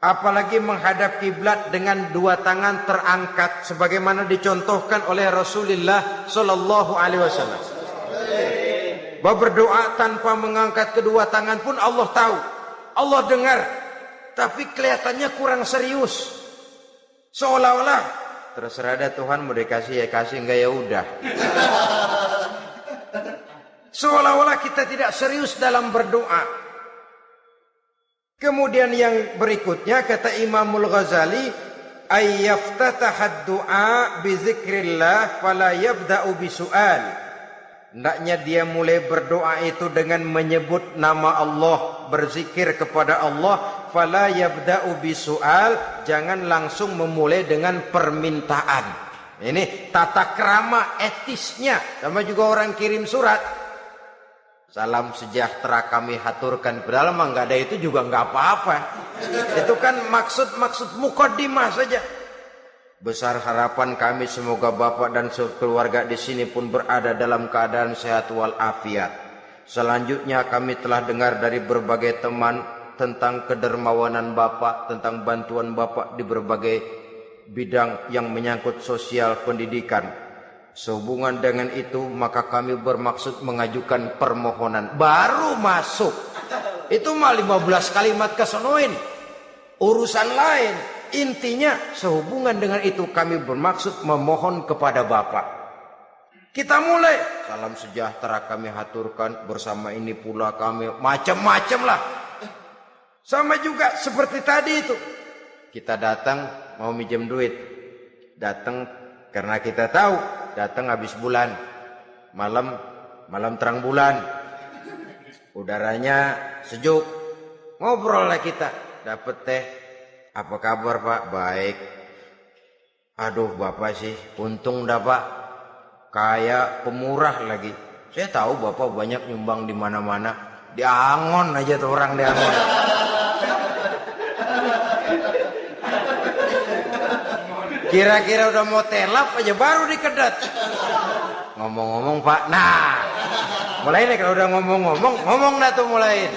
Apalagi menghadap kiblat dengan dua tangan terangkat sebagaimana dicontohkan oleh Rasulullah sallallahu alaihi wasallam. Bahwa berdoa tanpa mengangkat kedua tangan pun Allah tahu. Allah dengar. Tapi kelihatannya kurang serius. Seolah-olah terserah ada Tuhan, mau dikasih ya kasih, enggak ya udah. Seolah-olah kita tidak serius dalam berdoa. Kemudian yang berikutnya kata Imamul Ghazali, ayyaftataha du'a bi dzikrillah fala yabda'u bi su'al. Hendaknya dia mulai berdoa itu dengan menyebut nama Allah, berzikir kepada Allah, fala yabda'u bi su'al, jangan langsung memulai dengan permintaan. Ini tata krama etisnya. Sama juga orang kirim surat, salam sejahtera kami haturkan, padahal mah nggak ada itu juga nggak apa-apa. Itu kan maksud mukaddimah saja. Besar harapan kami semoga Bapak dan keluarga di sini pun berada dalam keadaan sehat walafiat. Selanjutnya kami telah dengar dari berbagai teman tentang kedermawanan Bapak, tentang bantuan Bapak di berbagai bidang yang menyangkut sosial pendidikan. Sehubungan dengan itu maka kami bermaksud mengajukan permohonan. Baru masuk itu mah 15 kalimat kesonoin, urusan lain. Intinya sehubungan dengan itu kami bermaksud memohon kepada Bapak. Kita mulai, salam sejahtera kami haturkan, bersama ini pula kami, macam-macam lah. Sama juga seperti tadi itu, kita datang mau minjem duit, datang karena kita tahu datang habis bulan, malam terang bulan, udaranya sejuk, ngobrol lah kita, dapet teh, apa kabar Pak? Baik. Aduh Bapak sih, untung dah Pak, kayak pemurah lagi. Saya tahu Bapak banyak nyumbang di mana-mana, Diangon aja tuh orang diangon. Kira-kira udah mau telap aja baru dikedat. Ngomong-ngomong Pak, nah mulai nih kalau udah ngomong dah tuh mulai.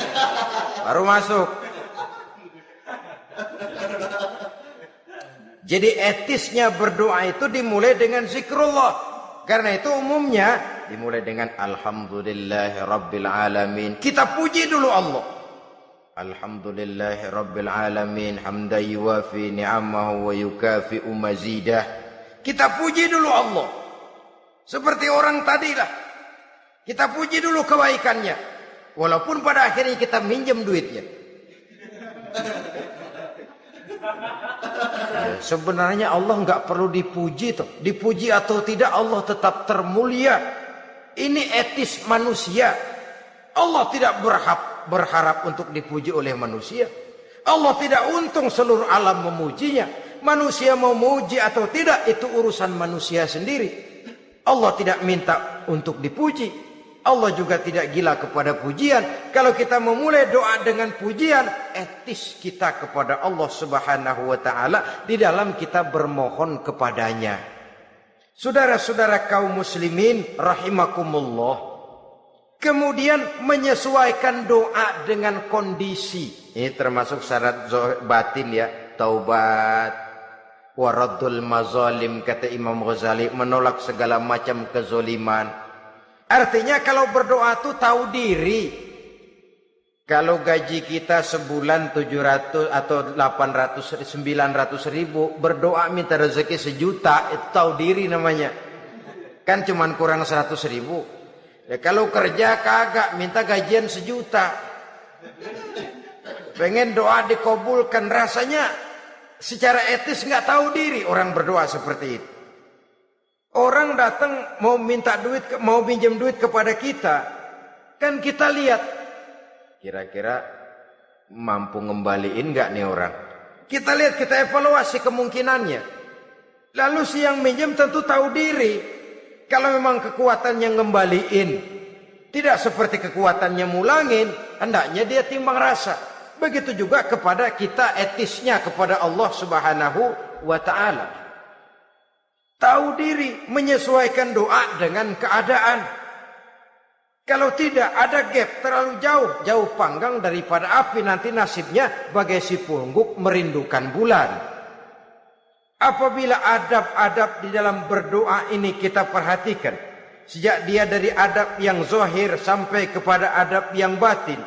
Baru masuk. Jadi etisnya berdoa itu dimulai dengan zikrullah. Karena itu umumnya dimulai dengan Alhamdulillahi Rabbil Alamin. Kita puji dulu Allah. Alhamdulillahi Rabbil Alamin. Hamdan yuwafi ni'amahu wa yukafi'u mazidah. Kita puji dulu Allah. Seperti orang tadilah. Kita puji dulu kebaikannya. Walaupun pada akhirnya kita minjem duitnya. Sebenarnya Allah nggak perlu dipuji toh. Dipuji atau tidak Allah tetap termulia. Ini etis manusia. Allah tidak berharap untuk dipuji oleh manusia. Allah tidak untung seluruh alam memujinya. Manusia mau memuji atau tidak itu urusan manusia sendiri. Allah tidak minta untuk dipuji. Allah juga tidak gila kepada pujian. Kalau kita memulai doa dengan pujian, etis kita kepada Allah Subhanahu wa taala di dalam kita bermohon kepadanya. Saudara-saudara kaum muslimin rahimakumullah. Kemudian menyesuaikan doa dengan kondisi. Ini termasuk syarat batin ya, taubat, waraddul mazalim kata Imam Ghazali, menolak segala macam kezoliman. Artinya kalau berdoa tuh tahu diri. Kalau gaji kita sebulan 700 atau 800 900 ribu, berdoa minta rezeki 1 juta, itu tahu diri namanya. Kan cuman kurang 100 ribu. Ya, kalau kerja kagak minta gajian 1 juta. Pengen doa dikabulkan, rasanya secara etis nggak tahu diri orang berdoa seperti itu. Orang datang mau minta duit, mau pinjam duit kepada kita, kan kita lihat kira-kira mampu ngembaliin nggak nih orang. Kita lihat, kita evaluasi kemungkinannya. Lalu si yang minjem tentu tahu diri. Kalau memang kekuatannya ngembaliin tidak seperti kekuatannya mulangin, hendaknya dia timbang rasa. Begitu juga kepada kita etisnya kepada Allah Subhanahu wa taala. Tahu diri, menyesuaikan doa dengan keadaan. Kalau tidak ada gap terlalu jauh panggang daripada api, nanti nasibnya bagai si pungguk merindukan bulan. Apabila adab-adab di dalam berdoa ini kita perhatikan, sejak dia dari adab yang zahir sampai kepada adab yang batin,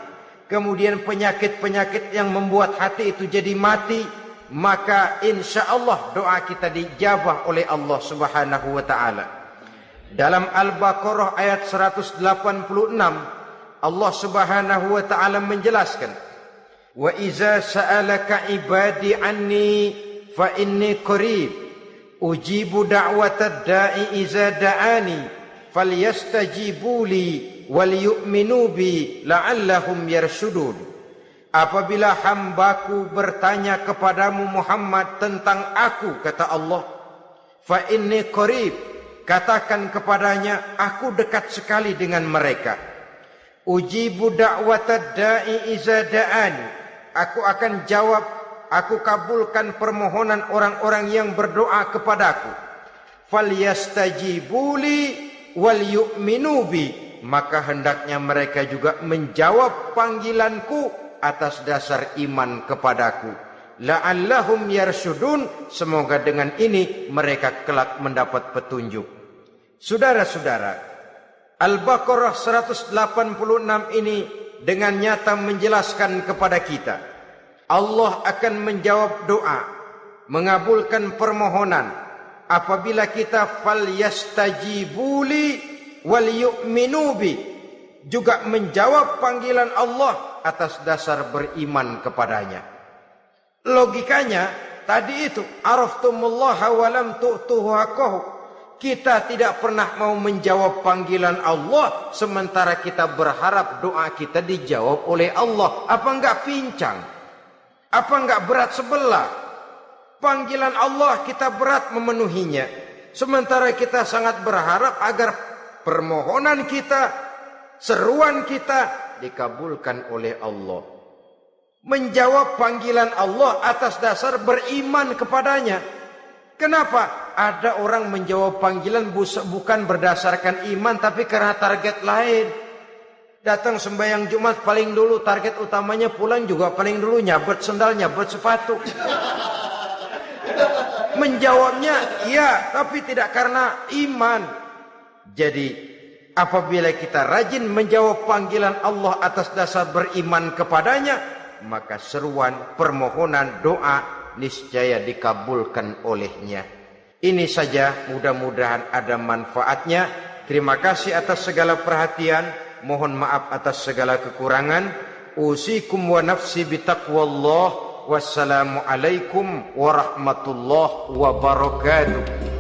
kemudian penyakit-penyakit yang membuat hati itu jadi mati, maka insya Allah doa kita dijabah oleh Allah Subhanahu wa taala. Dalam Al-Baqarah ayat 186 Allah Subhanahu wa taala menjelaskan, wa iza sa'alaka ibadi anni fa inni qarib ujibu da'watad da'i iza da'ani falyastajibu li wal yu'minu bi la'allahum yarshudun. Apabila hambaku bertanya kepadamu Muhammad tentang aku, kata Allah, fa inni qarib, katakan kepadanya aku dekat sekali dengan mereka. Ujibu da'watad da'i iza da'ani, aku akan jawab, aku kabulkan permohonan orang-orang yang berdoa kepadaku. Falyastajibu li wal yu'minu bi, maka hendaknya mereka juga menjawab panggilanku atas dasar iman kepadaku. La'allahum yarshudun, semoga dengan ini mereka kelak mendapat petunjuk. Saudara-saudara, Al-Baqarah 186 ini dengan nyata menjelaskan kepada kita, Allah akan menjawab doa, mengabulkan permohonan apabila kita falyastajibuli wal yu'minu bi, juga menjawab panggilan Allah atas dasar beriman kepadanya. Logikanya tadi itu, araftumullaha wa lam tu'tuhu haqqahu. Kita tidak pernah mau menjawab panggilan Allah sementara kita berharap doa kita dijawab oleh Allah. Apa enggak pincang? Apa enggak berat sebelah? Panggilan Allah kita berat memenuhinya, sementara kita sangat berharap agar permohonan kita, seruan kita dikabulkan oleh Allah. Menjawab panggilan Allah atas dasar beriman kepadanya. Kenapa? Ada orang menjawab panggilan bukan berdasarkan iman, tapi karena target lain. Datang sembahyang Jumat paling dulu, target utamanya pulang juga paling dulu nyabet sendal, nyabet sepatu. Menjawabnya iya, tapi tidak karena iman. Jadi apabila kita rajin menjawab panggilan Allah atas dasar beriman kepadanya, maka seruan, permohonan, doa niscaya dikabulkan olehnya. Ini saja, mudah-mudahan ada manfaatnya. Terima kasih atas segala perhatian. Mohon maaf atas segala kekurangan. Usikum wa nafsi bitaqwallah. Wassalamualaikum warahmatullahi wabarakatuh.